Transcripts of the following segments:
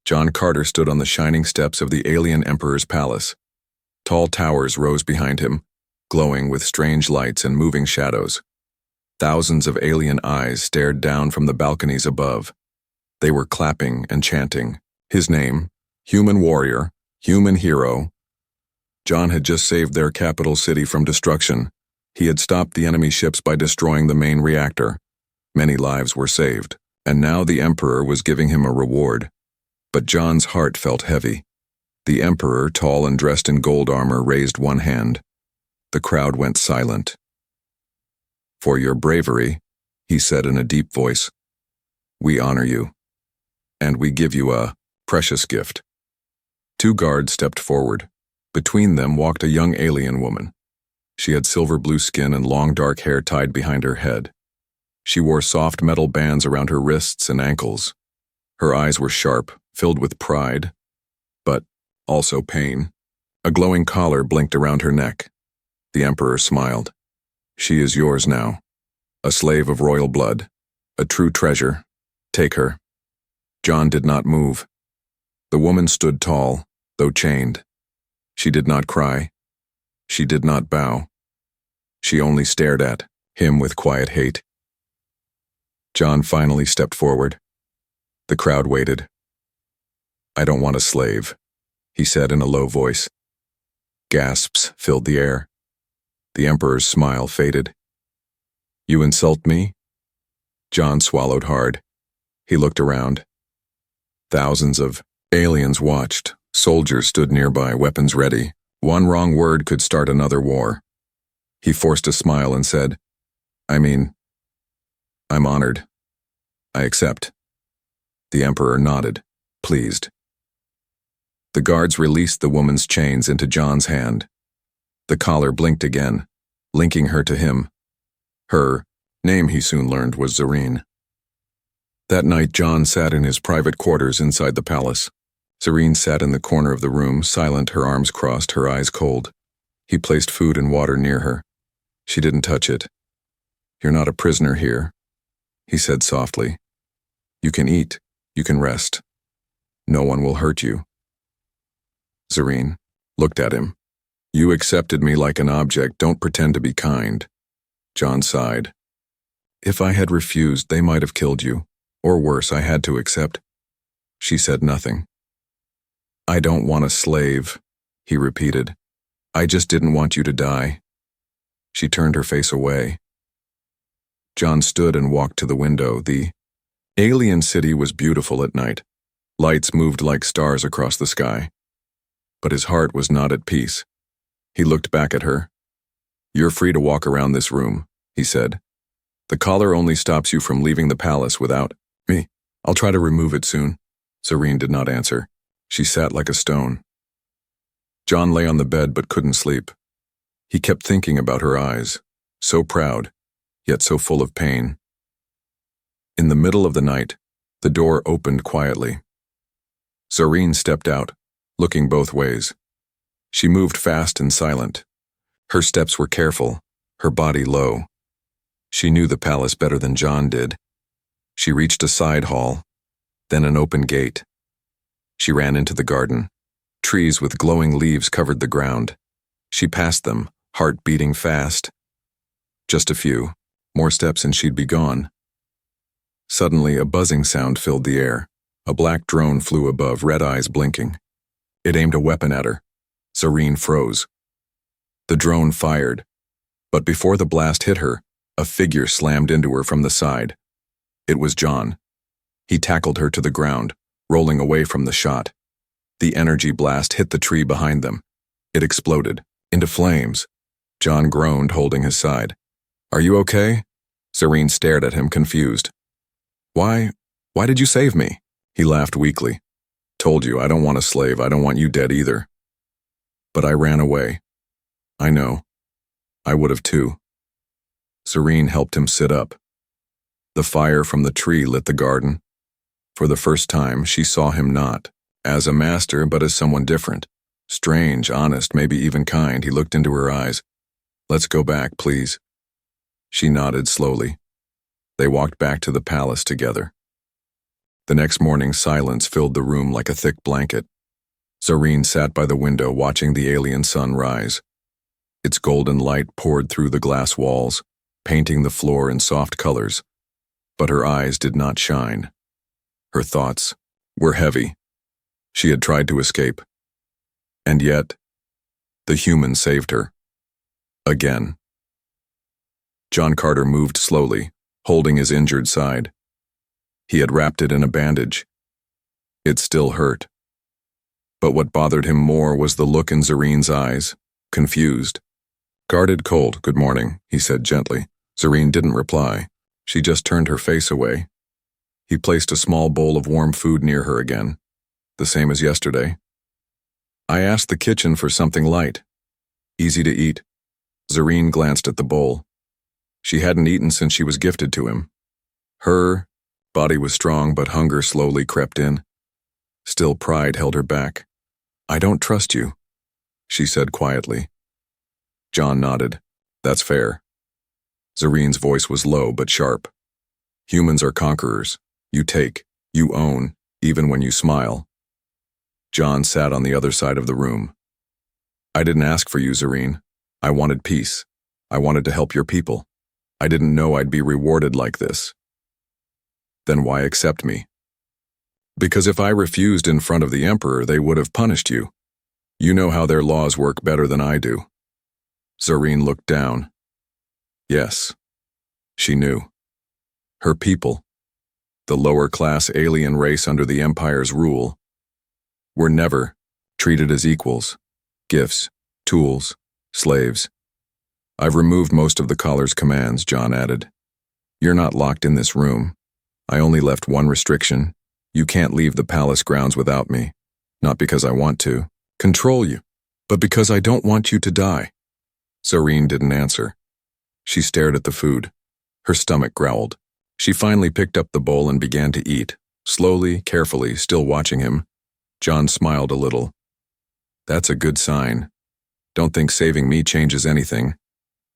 John Carter stood on the shining steps of the alien emperor's palace. Tall towers rose behind him, glowing with strange lights and moving shadows. Thousands of alien eyes stared down from the balconies above. They were clapping and chanting. His name, human warrior, human hero. John had just saved their capital city from destruction. He had stopped the enemy ships by destroying the main reactor. Many lives were saved, and now the Emperor was giving him a reward. But John's heart felt heavy. The Emperor, tall and dressed in gold armor, raised one hand. The crowd went silent. "For your bravery," he said in a deep voice, "we honor you. And we give you a precious gift." Two guards stepped forward. Between them walked a young alien woman. She had silver blue skin and long dark hair tied behind her head. She wore soft metal bands around her wrists and ankles. Her eyes were sharp, filled with pride, but also pain. A glowing collar blinked around her neck. The Emperor smiled. "She is yours now. A slave of royal blood. A true treasure. Take her." John did not move. The woman stood tall, though chained. She did not cry. She did not bow. She only stared at him with quiet hate. John finally stepped forward. The crowd waited. "I don't want a slave," he said in a low voice. Gasps filled the air. The Emperor's smile faded. "You insult me?" John swallowed hard. He looked around. Thousands of aliens watched. Soldiers stood nearby, weapons ready. One wrong word could start another war. He forced a smile and said, I'm honored. I accept." The Emperor nodded, pleased. The guards released the woman's chains into John's hand. The collar blinked again, linking her to him. Her name, he soon learned, was Zareen. That night, John sat in his private quarters inside the palace. Zareen sat in the corner of the room, silent, her arms crossed, her eyes cold. He placed food and water near her. She didn't touch it. "You're not a prisoner here," he said softly. "You can eat, you can rest. No one will hurt you." Zareen looked at him. "You accepted me like an object, don't pretend to be kind." John sighed. "If I had refused, they might have killed you. Or worse, I had to accept." She said nothing. "I don't want a slave," he repeated. "I just didn't want you to die." She turned her face away. John stood and walked to the window. The alien city was beautiful at night. Lights moved like stars across the sky. But his heart was not at peace. He looked back at her. "You're free to walk around this room," he said. "The collar only stops you from leaving the palace without me. I'll try to remove it soon." Zareen did not answer. She sat like a stone. John lay on the bed but couldn't sleep. He kept thinking about her eyes, so proud, yet so full of pain. In the middle of the night, the door opened quietly. Zareen stepped out, looking both ways. She moved fast and silent. Her steps were careful, her body low. She knew the palace better than John did. She reached a side hall, then an open gate. She ran into the garden. Trees with glowing leaves covered the ground. She passed them, heart beating fast. Just a few, more steps and she'd be gone. Suddenly, a buzzing sound filled the air. A black drone flew above, red eyes blinking. It aimed a weapon at her. Zareen froze. The drone fired, but before the blast hit her, a figure slammed into her from the side. It was John. He tackled her to the ground, rolling away from the shot. The energy blast hit the tree behind them. It exploded, into flames. John groaned, holding his side. "Are you okay?" Zareen stared at him, confused. Why did you save me?" He laughed weakly. "Told you, I don't want a slave, I don't want you dead either." "But I ran away." "I know. I would have too." Zareen helped him sit up. The fire from the tree lit the garden. For the first time, she saw him not as a master, but as someone different. Strange, honest, maybe even kind. He looked into her eyes. "Let's go back, please." She nodded slowly. They walked back to the palace together. The next morning, silence filled the room like a thick blanket. Zareen sat by the window watching the alien sun rise. Its golden light poured through the glass walls, painting the floor in soft colors. But her eyes did not shine. Her thoughts were heavy. She had tried to escape. And yet, the human saved her. Again. John Carter moved slowly, holding his injured side. He had wrapped it in a bandage. It still hurt. But what bothered him more was the look in Zareen's eyes, confused. "Guarded cold, good morning," he said gently. Zareen didn't reply. She just turned her face away. He placed a small bowl of warm food near her again, the same as yesterday. "I asked the kitchen for something light, easy to eat." Zareen glanced at the bowl. She hadn't eaten since she was gifted to him. Her body was strong, but hunger slowly crept in. Still, pride held her back. "I don't trust you," she said quietly. John nodded. "That's fair." Zareen's voice was low but sharp. "Humans are conquerors. You take, you own, even when you smile." John sat on the other side of the room. "I didn't ask for you, Zareen. I wanted peace. I wanted to help your people. I didn't know I'd be rewarded like this." "Then why accept me?" "Because if I refused in front of the Emperor, they would have punished you. You know how their laws work better than I do." Zareen looked down. Yes, she knew. Her people, the lower-class alien race under the Empire's rule, were never treated as equals, gifts, tools, slaves. "I've removed most of the caller's commands," John added. "You're not locked in this room. I only left one restriction. You can't leave the palace grounds without me. Not because I want to control you, but because I don't want you to die." Zareen didn't answer. She stared at the food. Her stomach growled. She finally picked up the bowl and began to eat, slowly, carefully, still watching him. John smiled a little. "That's a good sign. Don't think saving me changes anything."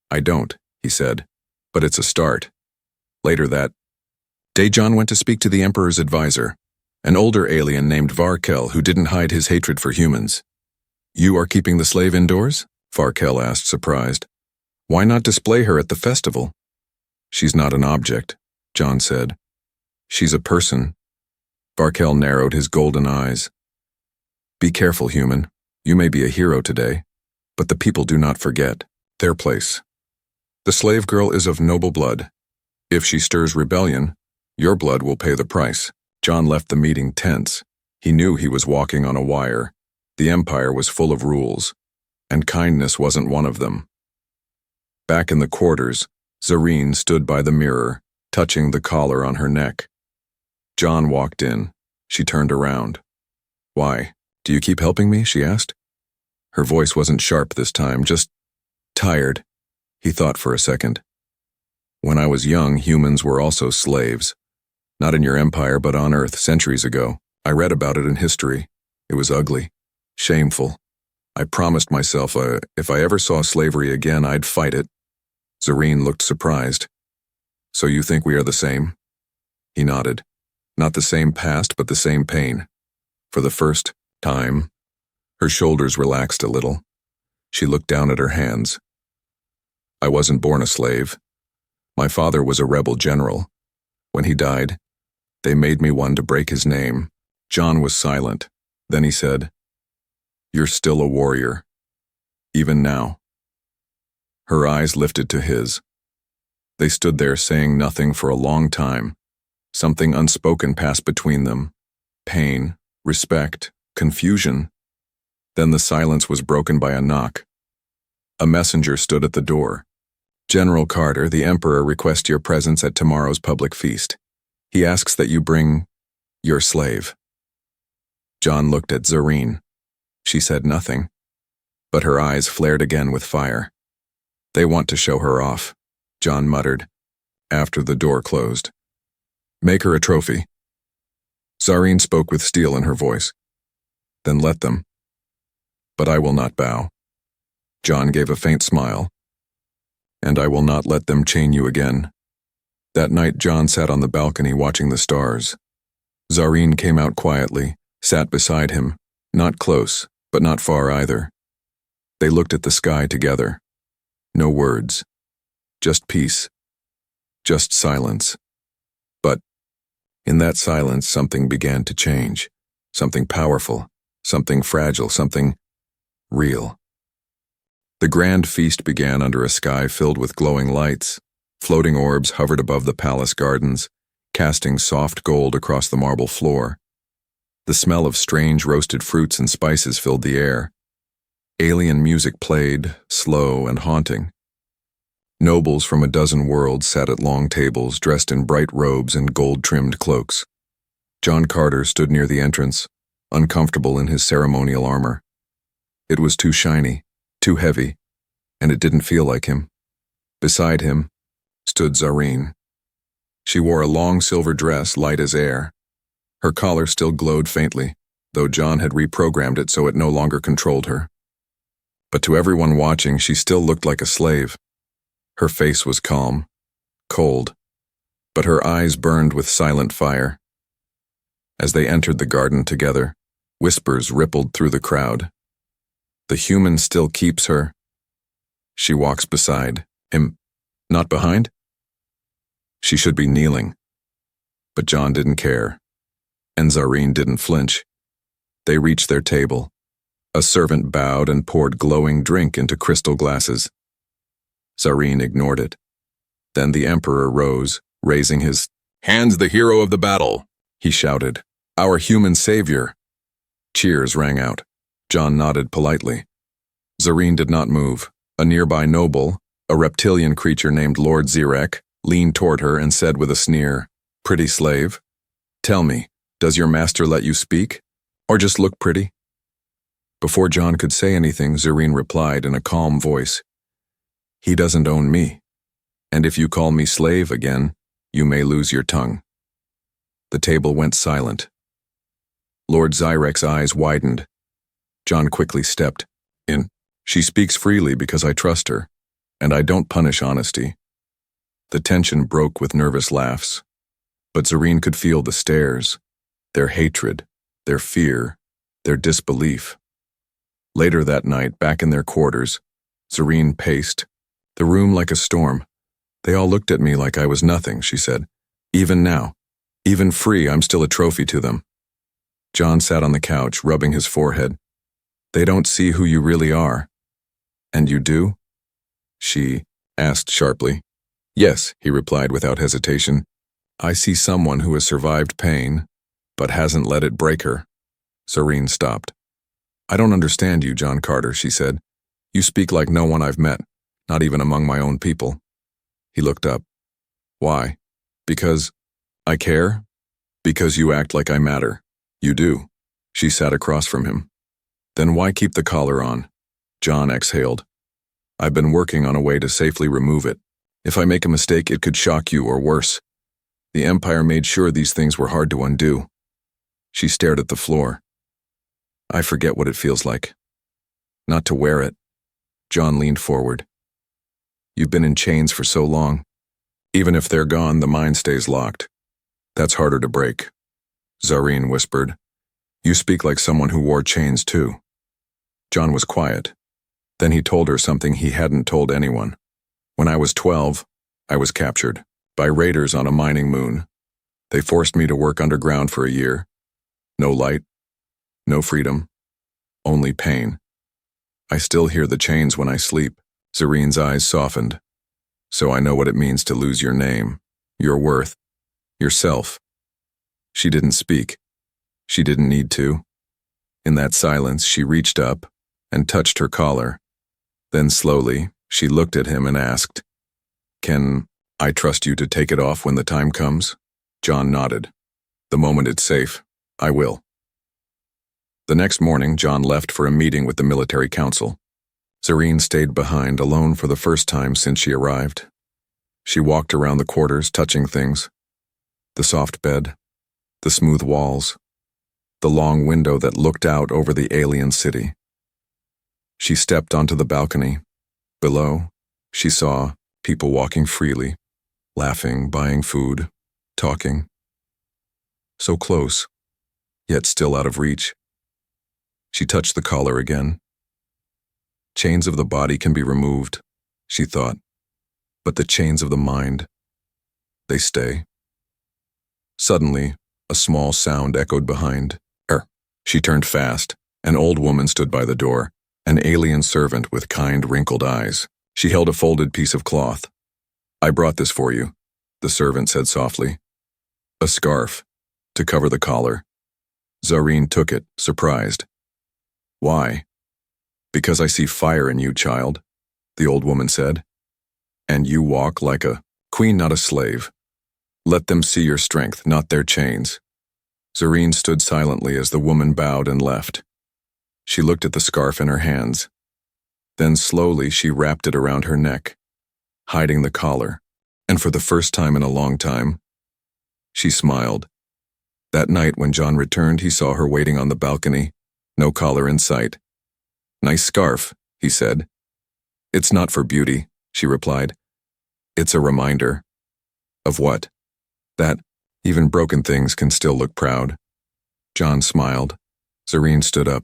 "I don't," he said, "but it's a start." Later that day, John went to speak to the Emperor's advisor, an older alien named Varkel who didn't hide his hatred for humans. "You are keeping the slave indoors?" Varkel asked, surprised. "Why not display her at the festival?" "She's not an object," John said. "She's a person." Varkel narrowed his golden eyes. "Be careful, human. You may be a hero today, but the people do not forget their place. The slave girl is of noble blood. If she stirs rebellion, your blood will pay the price." John left the meeting tense. He knew he was walking on a wire. The Empire was full of rules, and kindness wasn't one of them. Back in the quarters, Zareen stood by the mirror, touching the collar on her neck. John walked in. She turned around. "Why, do you keep helping me?" she asked. Her voice wasn't sharp this time, just tired. He thought for a second. "When I was young, humans were also slaves. Not in your empire, but on Earth centuries ago. I read about it in history. It was ugly, shameful. I promised myself if I ever saw slavery again, I'd fight it." Zareen looked surprised. "So you think we are the same?" He nodded. "Not the same past, but the same pain." For the first time, her shoulders relaxed a little. She looked down at her hands. "I wasn't born a slave. My father was a rebel general. When he died, they made me one to break his name." John was silent. Then he said, "You're still a warrior, even now." Her eyes lifted to his. They stood there saying nothing for a long time. Something unspoken passed between them. Pain, respect, confusion. Then the silence was broken by a knock. A messenger stood at the door. "General Carter, the Emperor requests your presence at tomorrow's public feast. He asks that you bring your slave." John looked at Zareen. She said nothing, but her eyes flared again with fire. "They want to show her off," John muttered, after the door closed. "Make her a trophy." Zareen spoke with steel in her voice. "Then let them. But I will not bow." John gave a faint smile. "And I will not let them chain you again." That night, John sat on the balcony watching the stars. Zareen came out quietly, sat beside him, not close, but not far either. They looked at the sky together. No words. Just peace. Just silence. But in that silence, something began to change. Something powerful, something fragile, something real. The grand feast began under a sky filled with glowing lights. Floating orbs hovered above the palace gardens, casting soft gold across the marble floor. The smell of strange roasted fruits and spices filled the air. Alien music played, slow and haunting. Nobles from a dozen worlds sat at long tables dressed in bright robes and gold-trimmed cloaks. John Carter stood near the entrance, uncomfortable in his ceremonial armor. It was too shiny, too heavy, and it didn't feel like him. Beside him stood Zareen. She wore a long silver dress, light as air. Her collar still glowed faintly, though John had reprogrammed it so it no longer controlled her. But to everyone watching, she still looked like a slave. Her face was calm, cold, but her eyes burned with silent fire. As they entered the garden together, whispers rippled through the crowd. The human still keeps her. She walks beside him, not behind? She should be kneeling. But John didn't care, and Zareen didn't flinch. They reached their table. A servant bowed and poured glowing drink into crystal glasses. Zareen ignored it. Then the Emperor rose, raising his hands. "The hero of the battle," he shouted. "Our human savior." Cheers rang out. John nodded politely. Zareen did not move. A nearby noble, a reptilian creature named Lord Zirek, leaned toward her and said with a sneer, "Pretty slave? Tell me, does your master let you speak? Or just look pretty?" Before John could say anything, Zareen replied in a calm voice, "He doesn't own me, and if you call me slave again, you may lose your tongue." The table went silent. Lord Zyrek's eyes widened. John quickly stepped in. "She speaks freely because I trust her, and I don't punish honesty." The tension broke with nervous laughs, but Zareen could feel the stares, their hatred, their fear, their disbelief. Later that night, back in their quarters, Zareen paced the room like a storm. "They all looked at me like I was nothing," she said. "Even now, even free, I'm still a trophy to them." John sat on the couch, rubbing his forehead. "They don't see who you really are." "And you do?" she asked sharply. "Yes," he replied without hesitation. "I see someone who has survived pain, but hasn't let it break her." Zareen stopped. "I don't understand you, John Carter," she said. "You speak like no one I've met, not even among my own people." He looked up. "Why? Because I care? Because you act like I matter." "You do." She sat across from him. "Then why keep the collar on?" John exhaled. "I've been working on a way to safely remove it. If I make a mistake, it could shock you or worse. The Empire made sure these things were hard to undo." She stared at the floor. "I forget what it feels like. Not to wear it." John leaned forward. "You've been in chains for so long. Even if they're gone, the mind stays locked. That's harder to break." Zareen whispered, "You speak like someone who wore chains too." John was quiet. Then he told her something he hadn't told anyone. "When I was 12, I was captured by raiders on a mining moon. They forced me to work underground for a year. No light, no freedom, only pain. I still hear the chains when I sleep." Zareen's eyes softened. "So I know what it means to lose your name, your worth, yourself." She didn't speak. She didn't need to. In that silence, she reached up and touched her collar. Then slowly, she looked at him and asked, "Can I trust you to take it off when the time comes?" John nodded. "The moment it's safe, I will." The next morning, John left for a meeting with the military council. Zareen stayed behind, alone for the first time since she arrived. She walked around the quarters, touching things. The soft bed, the smooth walls, the long window that looked out over the alien city. She stepped onto the balcony. Below, she saw people walking freely, laughing, buying food, talking. So close, yet still out of reach. She touched the collar again. Chains of the body can be removed, she thought, but the chains of the mind, they stay. Suddenly, a small sound echoed behind her. She turned fast. An old woman stood by the door, an alien servant with kind, wrinkled eyes. She held a folded piece of cloth. "I brought this for you," the servant said softly. "A scarf, to cover the collar." Zareen took it, surprised. "Why?" "Because I see fire in you, child," the old woman said. "And you walk like a queen, not a slave. Let them see your strength, not their chains." Zareen stood silently as the woman bowed and left. She looked at the scarf in her hands. Then slowly she wrapped it around her neck, hiding the collar, and for the first time in a long time, she smiled. That night when John returned, he saw her waiting on the balcony, no collar in sight. "Nice scarf," he said. "It's not for beauty," she replied. "It's a reminder." "Of what?" "That even broken things can still look proud." John smiled. Zareen stood up.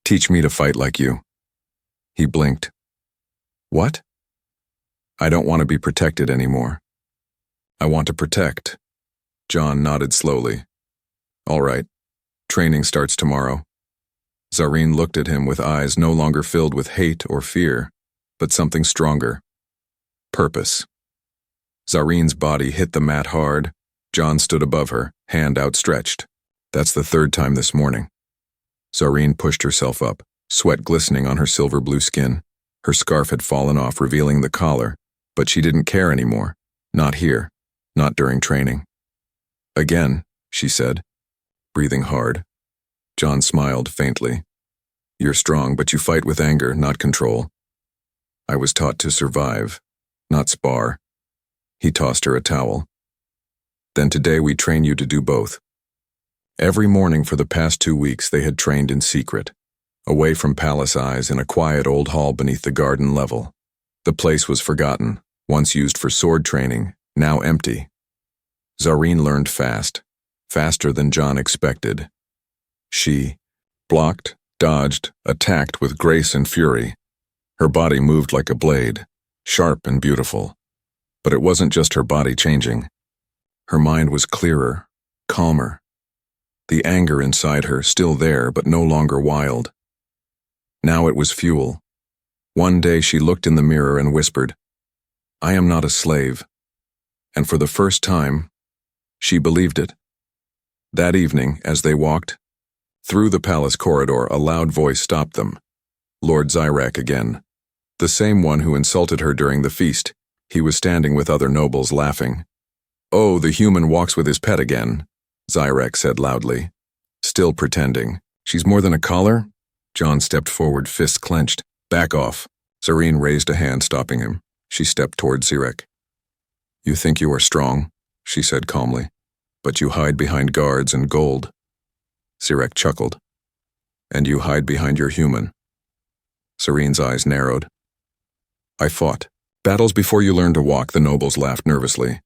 "Teach me to fight like you." He blinked. "What?" "I don't want to be protected anymore. I want to protect." John nodded slowly. "All right. Training starts tomorrow." Zareen looked at him with eyes no longer filled with hate or fear, but something stronger. Purpose. Zareen's body hit the mat hard. John stood above her, hand outstretched. "That's the third time this morning." Zareen pushed herself up, sweat glistening on her silver-blue skin. Her scarf had fallen off, revealing the collar, but she didn't care anymore. Not here, not during training. "Again," she said, breathing hard. John smiled faintly. "You're strong, but you fight with anger, not control. I was taught to survive, not spar." He tossed her a towel. "Then today we train you to do both." Every morning for the past 2 weeks they had trained in secret, away from palace eyes in a quiet old hall beneath the garden level. The place was forgotten, once used for sword training, now empty. Zareen learned fast, faster than John expected. She blocked, dodged, attacked with grace and fury. Her body moved like a blade, sharp and beautiful. But it wasn't just her body changing. Her mind was clearer, calmer. The anger inside her still there, but no longer wild. Now it was fuel. One day she looked in the mirror and whispered, "I am not a slave." And for the first time, she believed it. That evening, as they walked through the palace corridor, a loud voice stopped them. Lord Zyrak again. The same one who insulted her during the feast. He was standing with other nobles laughing. "Oh, the human walks with his pet again," Zyrak said loudly. Still pretending. "She's more than a collar?" John stepped forward, fists clenched. "Back off." Zareen raised a hand, stopping him. She stepped toward Zyrak. "You think you are strong," she said calmly, "but you hide behind guards and gold." Zyrak chuckled. "And you hide behind your human." Zareen's eyes narrowed. "I fought. Battles before you learn to walk," the nobles laughed nervously.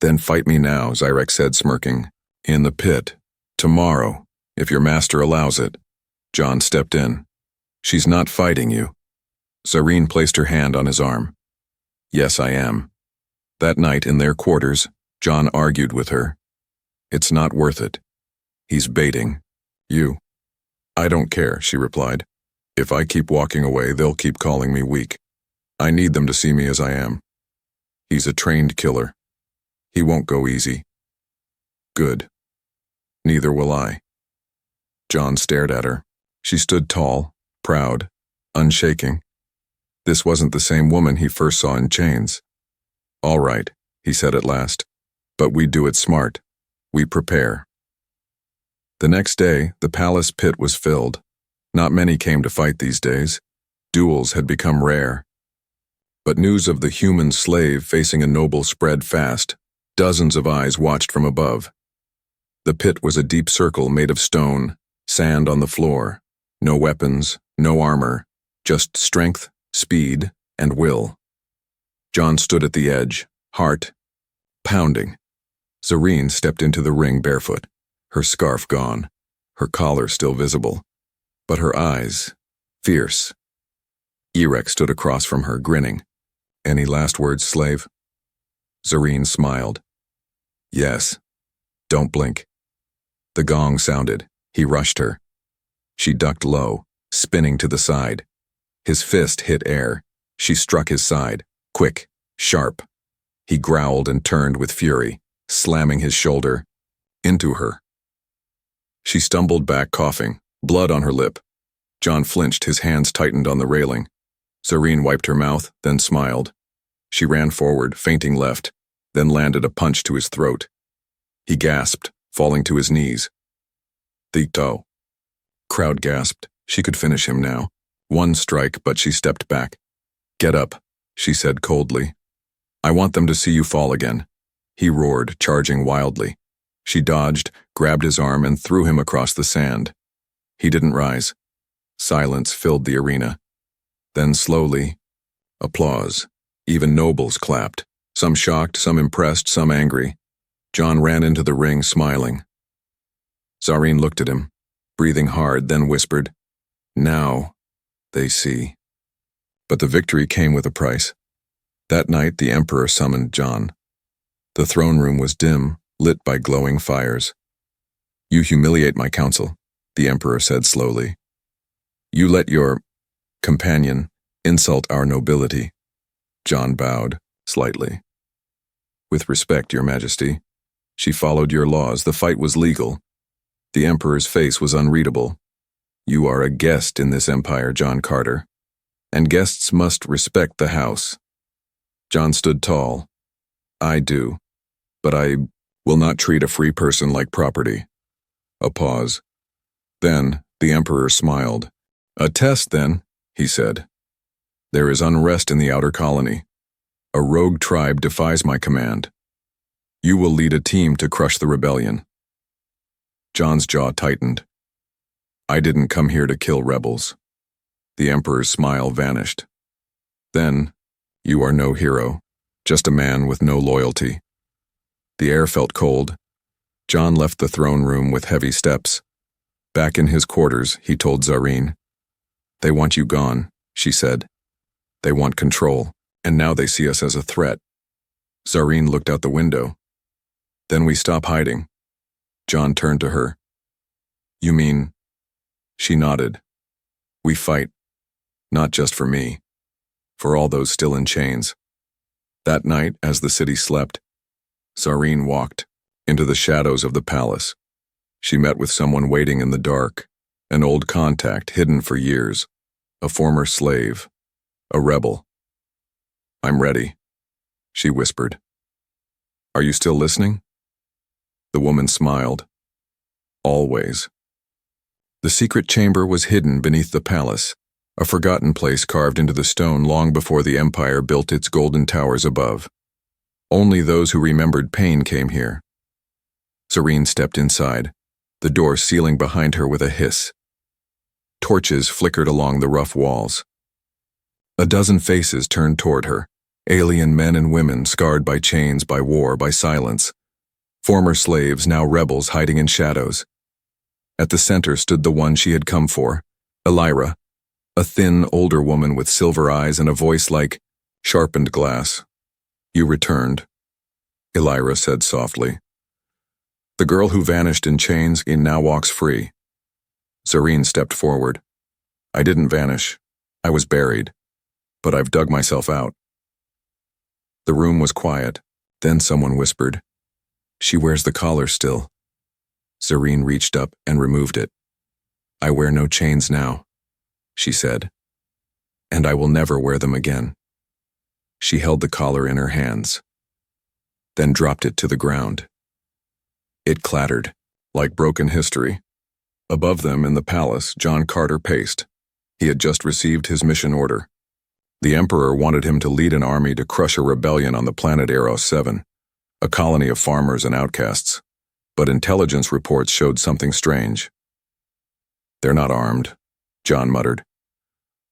"Then fight me now," Zyrak said, smirking. "In the pit. Tomorrow, if your master allows it." John stepped in. "She's not fighting you." Zareen placed her hand on his arm. "Yes, I am." That night in their quarters, John argued with her. "It's not worth it. He's baiting you." "I don't care," she replied. "If I keep walking away, they'll keep calling me weak. I need them to see me as I am. He's a trained killer. He won't go easy." "Good. Neither will I." John stared at her. She stood tall, proud, unshaking. This wasn't the same woman he first saw in chains. "All right," he said at last, "but we do it smart. We prepare." The next day, the palace pit was filled. Not many came to fight these days. Duels had become rare. But news of the human slave facing a noble spread fast. Dozens of eyes watched from above. The pit was a deep circle made of stone, sand on the floor. No weapons, no armor, just strength, speed, and will. John stood at the edge, heart pounding. Zareen stepped into the ring barefoot, her scarf gone, her collar still visible, but her eyes, fierce. Erek stood across from her, grinning. "Any last words, slave?" Zareen smiled. "Yes. Don't blink." The gong sounded. He rushed her. She ducked low, spinning to the side. His fist hit air. She struck his side, quick, sharp. He growled and turned with fury, slamming his shoulder into her. She stumbled back, coughing, blood on her lip. John flinched, his hands tightened on the railing. Zareen wiped her mouth, then smiled. She ran forward, feinting left, then landed a punch to his throat. He gasped, falling to his knees. "Thito." Crowd gasped. She could finish him now. One strike, but she stepped back. "Get up," she said coldly. "I want them to see you fall again." He roared, charging wildly. She dodged, grabbed his arm, and threw him across the sand. He didn't rise. Silence filled the arena. Then slowly, applause. Even nobles clapped, some shocked, some impressed, some angry. John ran into the ring, smiling. Zareen looked at him, breathing hard, then whispered, "Now they see." But the victory came with a price. That night, the Emperor summoned John. The throne room was dim, lit by glowing fires. "You humiliate my council," the Emperor said slowly. "You let your companion insult our nobility." John bowed, slightly. "With respect, Your Majesty. She followed your laws. The fight was legal." The Emperor's face was unreadable. "You are a guest in this empire, John Carter, and guests must respect the house." John stood tall. "I do, but I will not treat a free person like property." A pause. Then the Emperor smiled. "A test, then," he said. "There is unrest in the outer colony. A rogue tribe defies my command. You will lead a team to crush the rebellion." John's jaw tightened. "I didn't come here to kill rebels." The Emperor's smile vanished. "Then, you are no hero, just a man with no loyalty." The air felt cold. John left the throne room with heavy steps. Back in his quarters, he told Zareen. "They want you gone," she said. "They want control, and now they see us as a threat." Zareen looked out the window. "Then we stop hiding." John turned to her. "You mean?" She nodded. "We fight, not just for me, for all those still in chains." That night, as the city slept, Zareen walked into the shadows of the palace. She met with someone waiting in the dark, an old contact hidden for years, a former slave, a rebel. "I'm ready," she whispered. "Are you still listening?" The woman smiled. "Always." The secret chamber was hidden beneath the palace, a forgotten place carved into the stone long before the Empire built its golden towers above. Only those who remembered pain came here. Zareen stepped inside, the door sealing behind her with a hiss. Torches flickered along the rough walls. A dozen faces turned toward her, alien men and women scarred by chains, by war, by silence. Former slaves, now rebels hiding in shadows. At the center stood the one she had come for, Elira, a thin, older woman with silver eyes and a voice like sharpened glass. "You returned," Elira said softly. "The girl who vanished in chains now walks free." Zareen stepped forward. "I didn't vanish. I was buried. But I've dug myself out." The room was quiet. Then someone whispered, "She wears the collar still." Zareen reached up and removed it. "I wear no chains now," she said, "and I will never wear them again." She held the collar in her hands, then dropped it to the ground. It clattered, like broken history. Above them in the palace, John Carter paced. He had just received his mission order. The Emperor wanted him to lead an army to crush a rebellion on the planet Eros 7, a colony of farmers and outcasts. But intelligence reports showed something strange. "They're not armed," John muttered.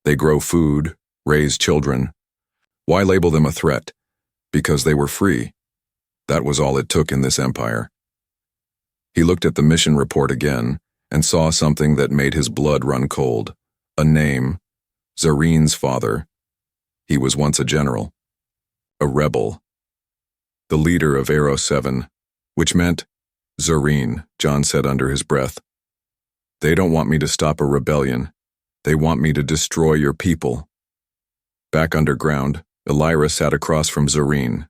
"They grow food, raise children. Why label them a threat? Because they were free. That was all it took in this empire. He looked at the mission report again and saw something that made his blood run cold. A name, Zareen's father. He was once a general. A rebel. The leader of Aero 7, which meant, Zareen, John said under his breath. They don't want me to stop a rebellion. They want me to destroy your people. Back underground, Elira sat across from Zareen.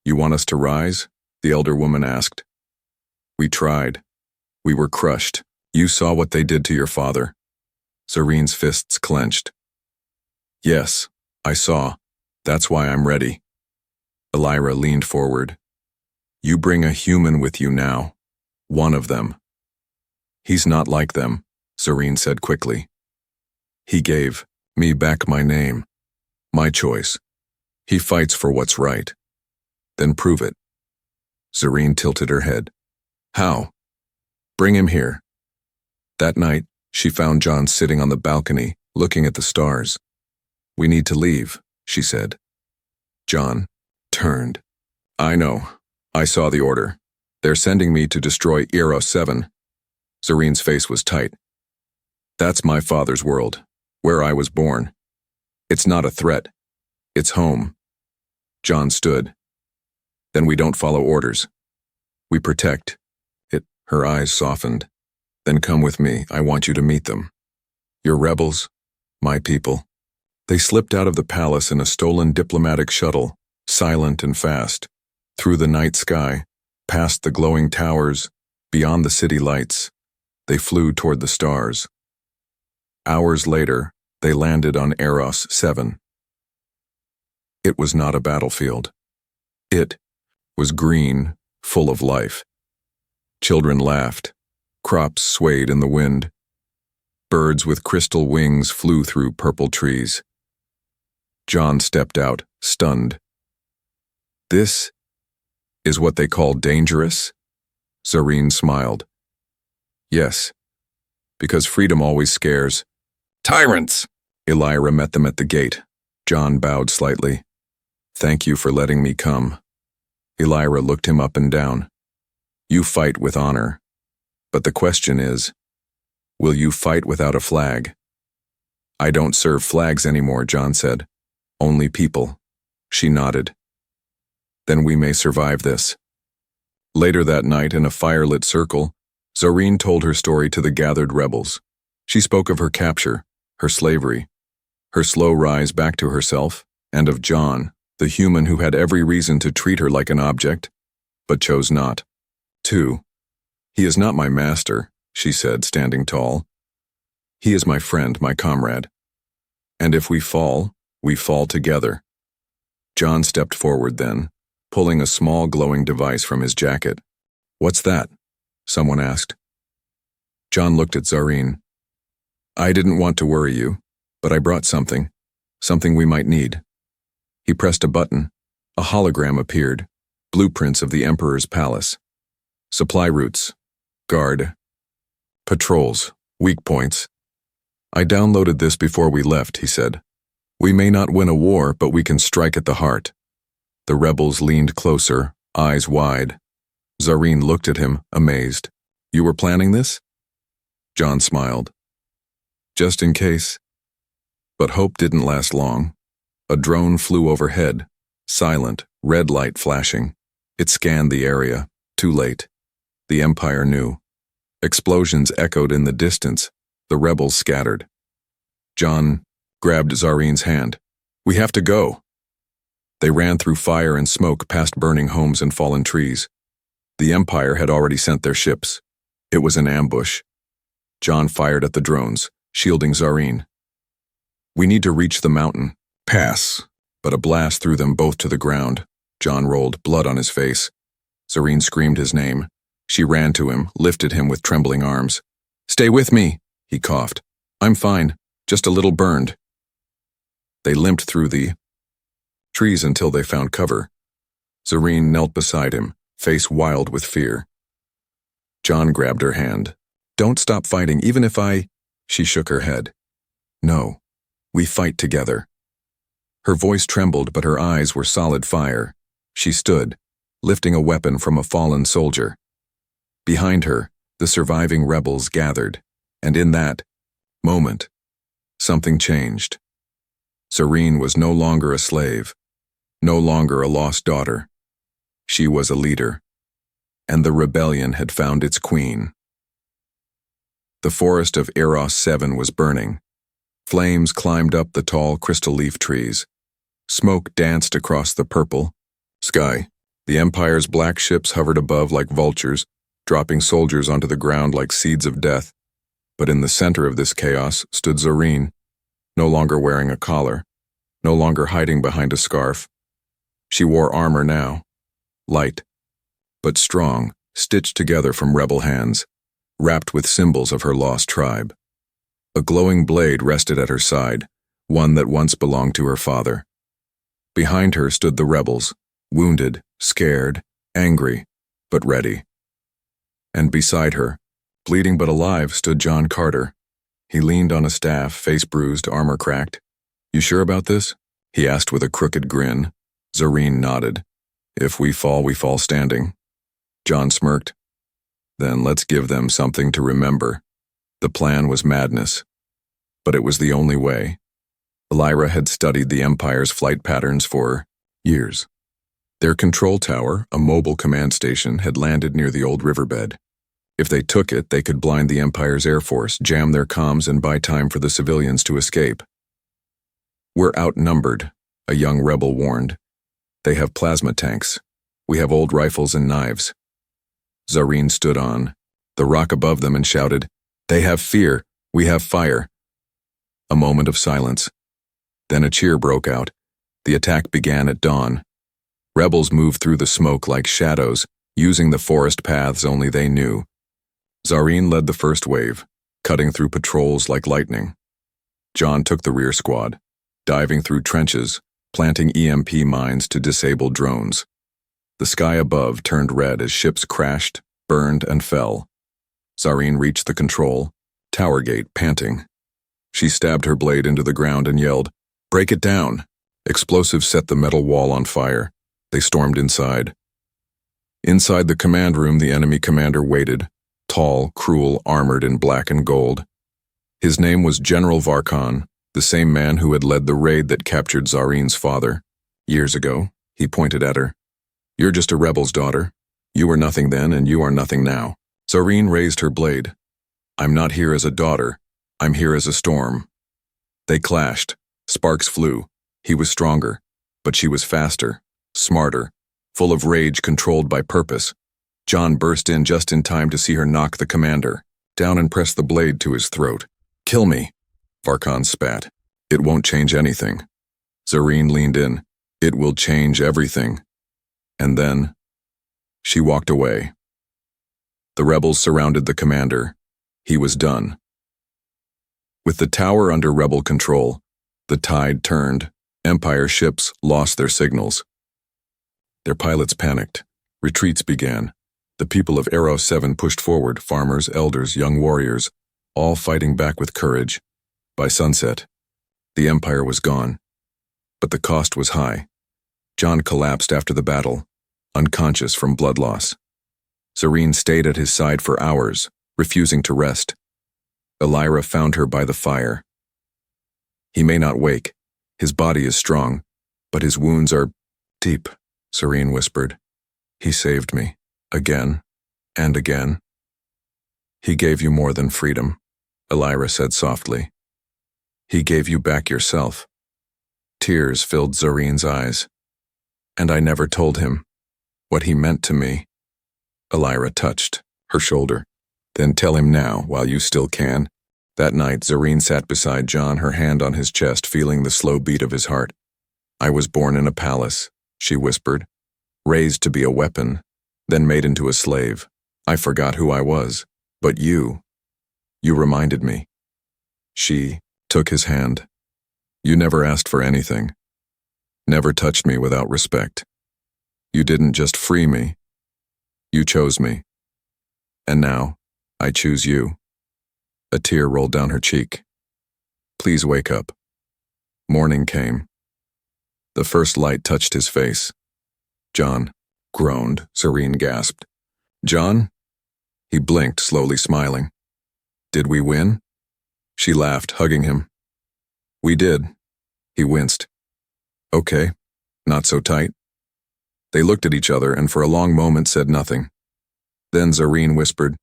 You want us to rise? The elder woman asked. We tried. We were crushed. You saw what they did to your father. Zareen's fists clenched. Yes, I saw. That's why I'm ready. Elira leaned forward. You bring a human with you now. One of them. He's not like them, Zareen said quickly. He gave me back my name. My choice. He fights for what's right. Then prove it. Zareen tilted her head. How? Bring him here. That night, she found John sitting on the balcony, looking at the stars. We need to leave, she said. John turned. I know. I saw the order. They're sending me to destroy Aero 7. Zareen's face was tight. That's my father's world, where I was born. It's not a threat. It's home. John stood. Then we don't follow orders. We protect. Her eyes softened. Then come with me. I want you to meet them. Your rebels, my people. They slipped out of the palace in a stolen diplomatic shuttle, silent and fast, through the night sky, past the glowing towers, beyond the city lights. They flew toward the stars. Hours later, they landed on Eros 7. It was not a battlefield. It was green, full of life. Children laughed. Crops swayed in the wind. Birds with crystal wings flew through purple trees. John stepped out, stunned. This is what they call dangerous? Zareen smiled. Yes, because freedom always scares. Tyrants! Elira met them at the gate. John bowed slightly. Thank you for letting me come. Elira looked him up and down. You fight with honor. But the question is, will you fight without a flag? I don't serve flags anymore, John said. Only people. She nodded. Then we may survive this. Later that night, in a firelit circle, Zareen told her story to the gathered rebels. She spoke of her capture, her slavery, her slow rise back to herself, and of John, the human who had every reason to treat her like an object, but chose not. 2. He is not my master, she said, standing tall. He is my friend, my comrade. And if we fall together. John stepped forward then, pulling a small glowing device from his jacket. What's that? Someone asked. John looked at Zareen. I didn't want to worry you, but I brought something we might need. He pressed a button. A hologram appeared, blueprints of the Emperor's palace. Supply routes, guard, patrols, weak points. I downloaded this before we left, he said. We may not win a war, but we can strike at the heart. The rebels leaned closer, eyes wide. Zareen looked at him, amazed. You were planning this? John smiled. Just in case. But hope didn't last long. A drone flew overhead, silent, red light flashing. It scanned the area. Too late. The Empire knew. Explosions echoed in the distance. The rebels scattered. John grabbed Zareen's hand. We have to go. They ran through fire and smoke past burning homes and fallen trees. The Empire had already sent their ships. It was an ambush. John fired at the drones, shielding Zareen. We need to reach the mountain. Pass. But a blast threw them both to the ground. John rolled, blood on his face. Zareen screamed his name. She ran to him, lifted him with trembling arms. Stay with me, he coughed. I'm fine, just a little burned. They limped through the trees until they found cover. Zareen knelt beside him, face wild with fear. John grabbed her hand. Don't stop fighting, even if I... She shook her head. No, we fight together. Her voice trembled, but her eyes were solid fire. She stood, lifting a weapon from a fallen soldier. Behind her, the surviving rebels gathered, and in that moment, something changed. Zareen was no longer a slave, no longer a lost daughter. She was a leader, and the rebellion had found its queen. The forest of Eros 7 was burning. Flames climbed up the tall crystal leaf trees. Smoke danced across the purple sky. The Empire's black ships hovered above like vultures, dropping soldiers onto the ground like seeds of death. But in the center of this chaos stood Zareen, no longer wearing a collar, no longer hiding behind a scarf. She wore armor now, light, but strong, stitched together from rebel hands, wrapped with symbols of her lost tribe. A glowing blade rested at her side, one that once belonged to her father. Behind her stood the rebels, wounded, scared, angry, but ready. And beside her, bleeding but alive, stood John Carter. He leaned on a staff, face bruised, armor cracked. "You sure about this?" he asked with a crooked grin. Zareen nodded. "If we fall standing." John smirked. "Then let's give them something to remember." The plan was madness, but it was the only way. Elira had studied the Empire's flight patterns for years. Their control tower, a mobile command station, had landed near the old riverbed. If they took it, they could blind the Empire's air force, jam their comms, and buy time for the civilians to escape. "We're outnumbered," a young rebel warned. "They have plasma tanks. We have old rifles and knives." Zareen stood on the rock above them and shouted, "They have fear. We have fire." A moment of silence. Then a cheer broke out. The attack began at dawn. Rebels moved through the smoke like shadows, using the forest paths only they knew. Zareen led the first wave, cutting through patrols like lightning. John took the rear squad, diving through trenches, planting EMP mines to disable drones. The sky above turned red as ships crashed, burned, and fell. Zareen reached the control tower gate, panting. She stabbed her blade into the ground and yelled, "Break it down!" Explosives set the metal wall on fire. They stormed inside. Inside the command room, the enemy commander waited, tall, cruel, armored in black and gold. His name was General Varkon, the same man who had led the raid that captured Zareen's father. Years ago, he pointed at her. "You're just a rebel's daughter. You were nothing then, and you are nothing now." Zareen raised her blade. "I'm not here as a daughter. I'm here as a storm." They clashed. Sparks flew. He was stronger, but she was faster, smarter, full of rage controlled by purpose. John burst in just in time to see her knock the commander down and press the blade to his throat. "Kill me," Varkon spat. "It won't change anything." Zareen leaned in. "It will change everything." And then, she walked away. The rebels surrounded the commander. He was done. With the tower under rebel control, the tide turned. Empire ships lost their signals. Their pilots panicked. Retreats began. The people of Eros 7 pushed forward, farmers, elders, young warriors, all fighting back with courage. By sunset, the Empire was gone. But the cost was high. John collapsed after the battle, unconscious from blood loss. Zareen stayed at his side for hours, refusing to rest. Elira found her by the fire. "He may not wake. His body is strong, but his wounds are deep," Zareen whispered. "He saved me, again and again." "He gave you more than freedom," Elira said softly. "He gave you back yourself." Tears filled Zareen's eyes. "And I never told him what he meant to me." Elira touched her shoulder. "Then tell him now, while you still can." That night, Zareen sat beside John, her hand on his chest, feeling the slow beat of his heart. "I was born in a palace," she whispered, "raised to be a weapon, then made into a slave. I forgot who I was, but you reminded me." She took his hand. "You never asked for anything, never touched me without respect. You didn't just free me, you chose me. And now, I choose you." A tear rolled down her cheek. "Please wake up." Morning came. The first light touched his face. "John," groaned, Serene gasped. John? He blinked, slowly smiling. Did we win? She laughed, hugging him. We did. He winced. Okay, not so tight. They looked at each other and for a long moment said nothing. Then Zareen whispered,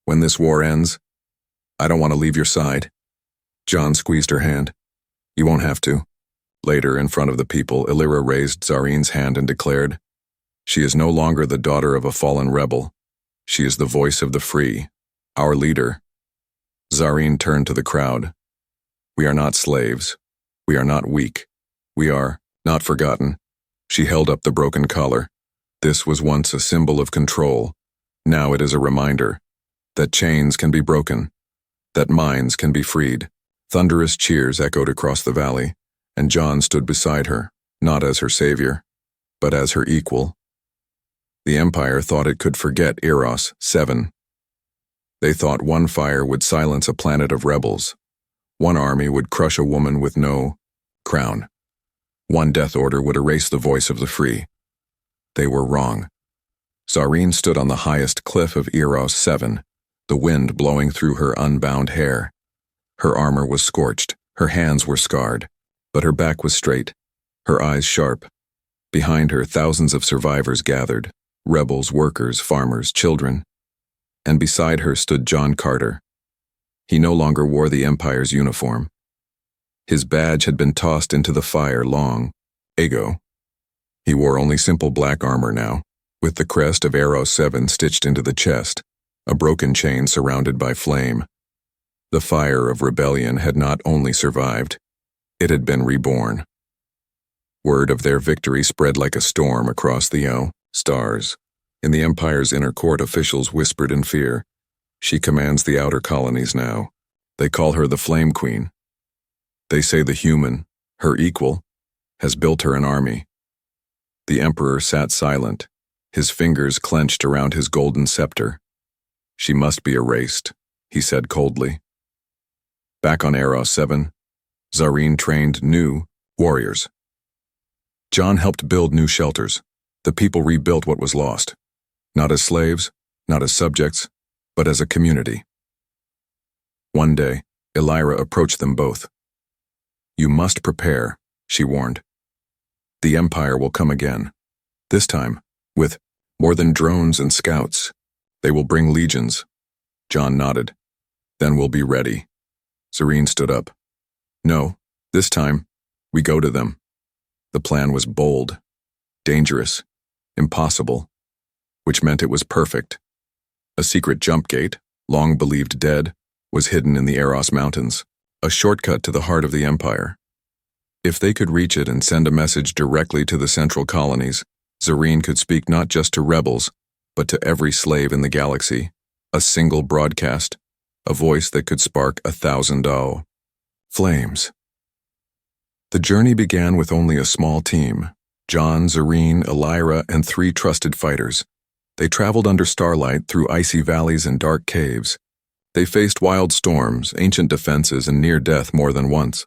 When this war ends, I don't want to leave your side. John squeezed her hand. You won't have to. Later, in front of the people, Illyra raised Zareen's hand and declared, She is no longer the daughter of a fallen rebel. She is the voice of the free, our leader. Zareen turned to the crowd. We are not slaves. We are not weak. We are not forgotten. She held up the broken collar. This was once a symbol of control. Now it is a reminder that chains can be broken, that minds can be freed. Thunderous cheers echoed across the valley, and John stood beside her, not as her savior, but as her equal. The Empire thought it could forget Eros 7. They thought one fire would silence a planet of rebels. One army would crush a woman with no crown. One death order would erase the voice of the free. They were wrong. Zareen stood on the highest cliff of Eros 7, the wind blowing through her unbound hair. Her armor was scorched, her hands were scarred, but her back was straight, her eyes sharp. Behind her, thousands of survivors gathered, rebels, workers, farmers, children. And beside her stood John Carter. He no longer wore the Empire's uniform. His badge had been tossed into the fire long ago. He wore only simple black armor now, with the crest of Eros 7 stitched into the chest, a broken chain surrounded by flame. The fire of rebellion had not only survived, it had been reborn. Word of their victory spread like a storm across the stars. In the Empire's inner court, officials whispered in fear. She commands the outer colonies now. They call her the Flame Queen. They say the human, her equal, has built her an army. The Emperor sat silent, his fingers clenched around his golden scepter. She must be erased, he said coldly. Back on Eros 7, Zareen trained new warriors. John helped build new shelters. The people rebuilt what was lost. Not as slaves, not as subjects, but as a community. One day, Illyra approached them both. You must prepare, she warned. The Empire will come again. This time, with more than drones and scouts. They will bring legions. John nodded. Then we'll be ready. Zareen stood up. No, this time, we go to them. The plan was bold, dangerous, impossible, which meant it was perfect. A secret jump gate, long believed dead, was hidden in the Eros Mountains, a shortcut to the heart of the Empire. If they could reach it and send a message directly to the central colonies, Zareen could speak not just to rebels, but to every slave in the galaxy, a single broadcast, a voice that could spark 1,000 flames. The journey began with only a small team, John, Zareen, Illyra, and 3 trusted fighters. They traveled under starlight through icy valleys and dark caves. They faced wild storms, ancient defenses, and near death more than once.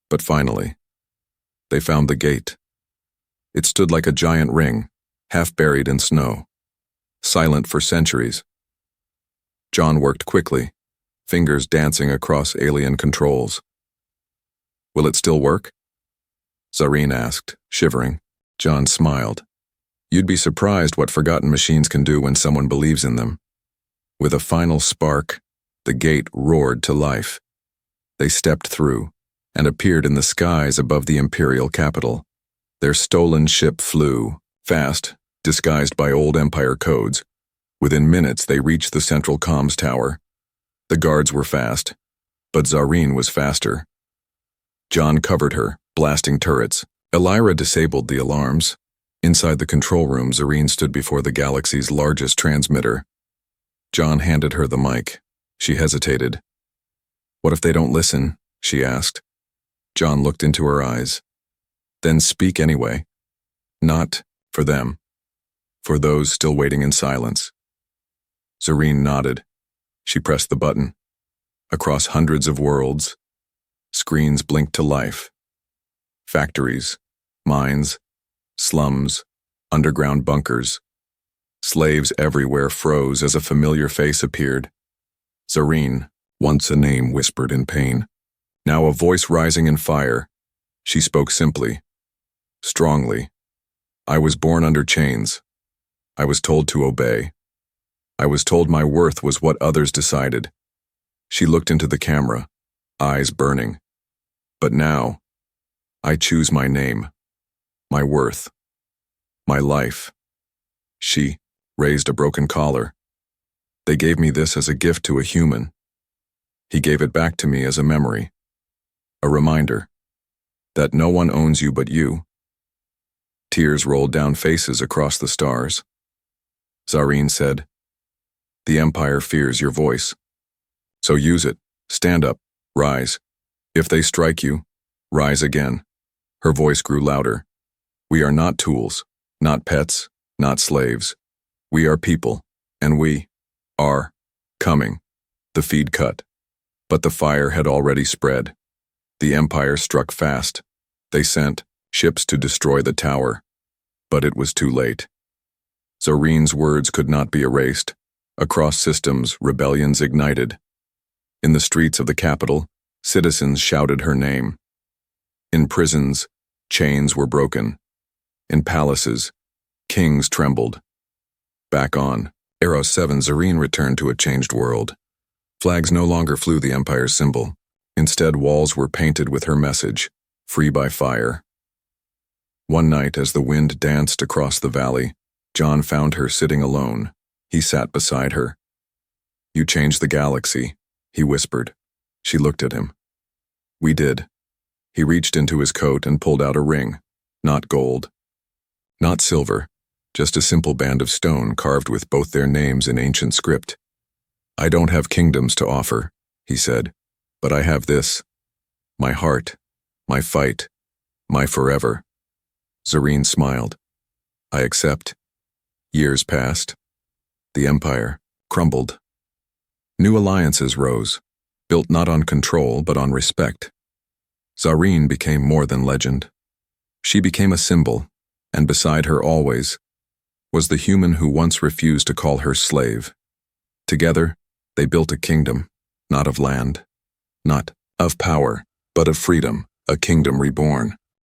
But finally, they found the gate. It stood like a giant ring, half buried in snow, silent for centuries. John worked quickly, fingers dancing across alien controls. Will it still work? Zareen asked, shivering. John smiled. You'd be surprised what forgotten machines can do when someone believes in them. With a final spark, the gate roared to life. They stepped through and appeared in the skies above the Imperial capital. Their stolen ship flew, fast, disguised by old Empire codes. Within minutes, they reached the central comms tower. The guards were fast, but Zareen was faster. John covered her, blasting turrets. Illyra disabled the alarms. Inside the control room, Zareen stood before the galaxy's largest transmitter. John handed her the mic. She hesitated. What if they don't listen? She asked. John looked into her eyes. Then speak anyway. Not for them. For those still waiting in silence. Zareen nodded. She pressed the button. Across hundreds of worlds, screens blinked to life. Factories, mines, slums, underground bunkers. Slaves everywhere froze as a familiar face appeared. Zareen, once a name whispered in pain, now a voice rising in fire. She spoke simply, strongly. I was born under chains. I was told to obey. I was told my worth was what others decided. She looked into the camera, eyes burning. But now, I choose my name, my worth, my life. She raised a broken collar. They gave me this as a gift to a human. He gave it back to me as a memory, a reminder that no one owns you but you. Tears rolled down faces across the stars. Zareen said, "The Empire fears your voice. So use it. Stand up. Rise. If they strike you, rise again." Her voice grew louder. "We are not tools, not pets, not slaves. We are people, and we are coming." The feed cut. But the fire had already spread. The Empire struck fast. They sent ships to destroy the tower. But it was too late. Zareen's words could not be erased. Across systems, rebellions ignited. In the streets of the capital, citizens shouted her name. In prisons, chains were broken. In palaces, kings trembled. Back on Eros 7, Zareen returned to a changed world. Flags no longer flew the Empire's symbol. Instead, walls were painted with her message, "Free by fire." One night, as the wind danced across the valley, John found her sitting alone. He sat beside her. "You changed the galaxy," he whispered. She looked at him. "We did." He reached into his coat and pulled out a ring. Not gold. Not silver. Just a simple band of stone carved with both their names in ancient script. "I don't have kingdoms to offer," he said, "but I have this. My heart, my fight, my forever." Zareen smiled. "I accept." Years passed. The Empire crumbled. New alliances rose, built not on control but on respect. Zareen became more than legend. She became a symbol, and beside her always was the human who once refused to call her slave. Together, they built a kingdom, not of land, not of power, but of freedom, a kingdom reborn.